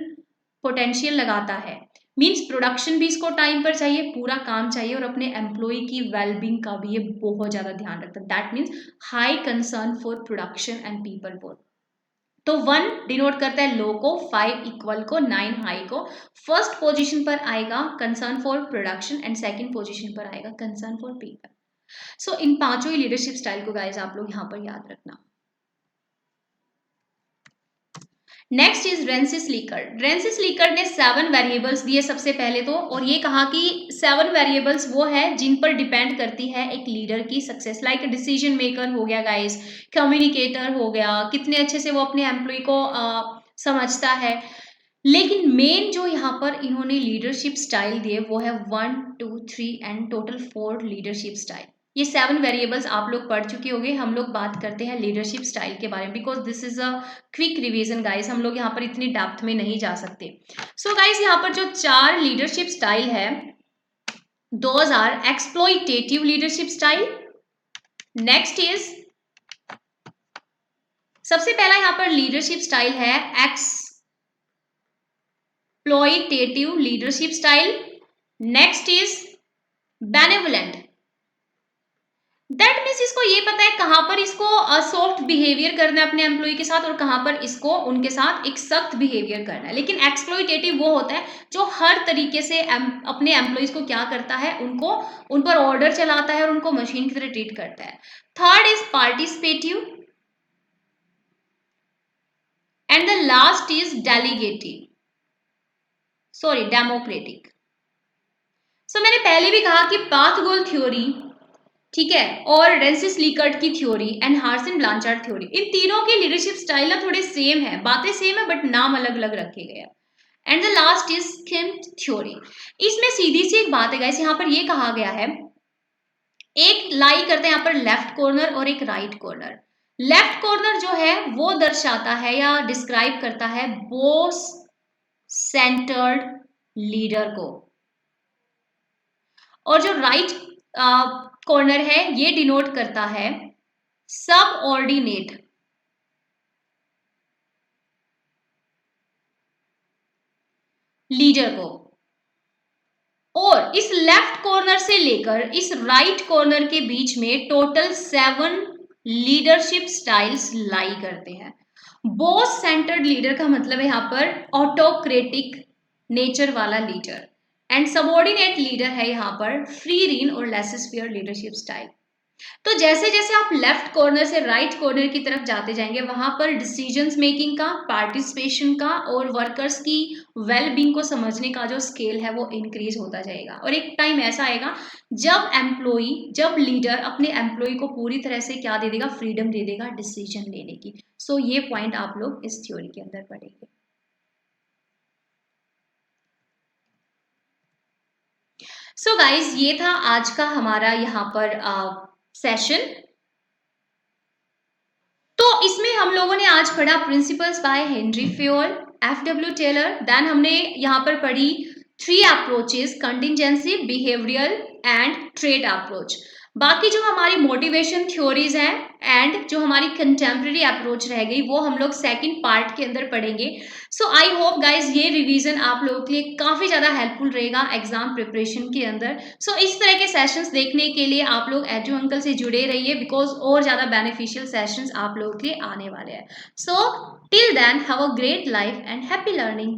पोटेंशियल लगाता है। मीन्स प्रोडक्शन भी इसको टाइम पर चाहिए, पूरा काम चाहिए और अपने एम्प्लॉय की वेलबींग का भी ये बहुत ज्यादा ध्यान रखता है। That means high concern for production and people both. तो 1 डिनोट करता है लो को, 5 इक्वल को, 9 हाई को। फर्स्ट पोजीशन पर आएगा concern for production and second position पर आएगा कंसर्न फॉर पीपल। सो इन पांचों ही लीडरशिप स्टाइल को गाइस आप लोग यहाँ पर याद रखना। Next is Rensis Likert. Rensis Likert ने 7 वेरिएबल्स दिए सबसे पहले तो, और ये कहा कि 7 वेरिएबल्स वो है जिन पर डिपेंड करती है एक लीडर की सक्सेस। लाइक डिसीजन मेकर हो गया गाइस, कम्युनिकेटर हो गया, कितने अच्छे से वो अपने एम्प्लॉय को समझता है। लेकिन मेन जो यहाँ पर इन्होंने लीडरशिप स्टाइल दिए वो है 1, 2, 3 एंड टोटल 4 लीडरशिप स्टाइल। ये 7 वेरिएबल्स आप लोग पढ़ चुके होंगे। हम लोग बात करते हैं लीडरशिप स्टाइल के बारे में because this is a quick revision guys, हम लोग यहाँ पर इतनी डेप्थ में नहीं जा सकते। सो गाइस यहाँ पर जो 4 लीडरशिप स्टाइल है, those are exploitative leadership style. Next is, सबसे पहला यहाँ पर लीडरशिप स्टाइल है exploitative leadership style. Next is benevolent. That means इसको ये पता है कहाँ पर इसको सॉफ्ट बिहेवियर करना है अपने एम्प्लॉय के साथ और कहाँ पर इसको उनके साथ एक सख्त बिहेवियर करना है। लेकिन एक्सप्लॉइटेटिव वो होता है जो हर तरीके से अपने एम्प्लॉयज को क्या करता है, उनको उन पर ऑर्डर चलाता है और उनको मशीन की तरह ट्रीट करता है। Third is participative and the last is delegative, sorry democratic. So मैंने पहले भी कहा कि पाथ गोल थ्योरी ठीक है, और रेंसिस लीकर्ट की theory and Hersey Blanchard theory, इन तीनों के लीडरशिप स्टाइल ना थोड़े सेम है, बातें सेम है बट नाम अलग अलग रखे गए हैं। एंड द लास्ट इज किम्ट थ्योरी। इसमें सीधी सी एक बात है गाइस, यहाँ पर ये कहा गया है, एक लाई करते हैं यहाँ पर लेफ्ट कॉर्नर और एक राइट कॉर्नर। लेफ्ट कॉर्नर जो है वो दर्शाता है या डिस्क्राइब करता है बॉस सेंटर्ड लीडर को, और जो राइट कॉर्नर है ये डिनोट करता है सब ऑर्डिनेट लीडर को। और इस लेफ्ट कॉर्नर से लेकर इस राइट कॉर्नर के बीच में टोटल 7 लीडरशिप स्टाइल्स लाई करते हैं। बॉस सेंटर्ड लीडर का मतलब है यहाँ पर ऑटोक्रेटिक नेचर वाला लीडर, एंड सबऑर्डिनेट लीडर है यहाँ पर फ्री रीन और लेसिस्फियर लीडरशिप स्टाइल। तो जैसे जैसे आप लेफ्ट कॉर्नर से राइट कॉर्नर की तरफ जाते जाएंगे वहां पर डिसीजंस मेकिंग का, पार्टिसिपेशन का और वर्कर्स की वेल बींग को समझने का जो स्केल है वो इंक्रीज होता जाएगा। और एक टाइम ऐसा आएगा जब लीडर अपने एम्प्लॉय को पूरी तरह से क्या दे देगा, फ्रीडम दे देगा डिसीजन लेने की। सो ये पॉइंट आप लोग इस थ्योरी के अंदर पढ़ेंगे। सो गाइज ये था आज का हमारा यहाँ पर सेशन। तो इसमें हम लोगों ने आज पढ़ा principles by Henry Fayol, F W. Taylor. Then हमने यहाँ पर पढ़ी 3 approaches, contingency, behavioural and trade approach. बाकी जो हमारी मोटिवेशन थ्योरीज हैं एंड जो हमारी कंटेम्प्रेरी अप्रोच रह गई वो हम लोग सेकंड पार्ट के अंदर पढ़ेंगे। सो आई होप गाइज ये रिवीजन आप लोगों के लिए काफी ज्यादा हेल्पफुल रहेगा एग्जाम प्रिपरेशन के अंदर। सो इस तरह के सेशंस देखने के लिए आप लोग एजू अंकल से जुड़े रहिए, बिकॉज और ज्यादा बेनिफिशियल सेशंस आप लोगों के लिए आने वाले हैं। So till then have a great life and happy learning.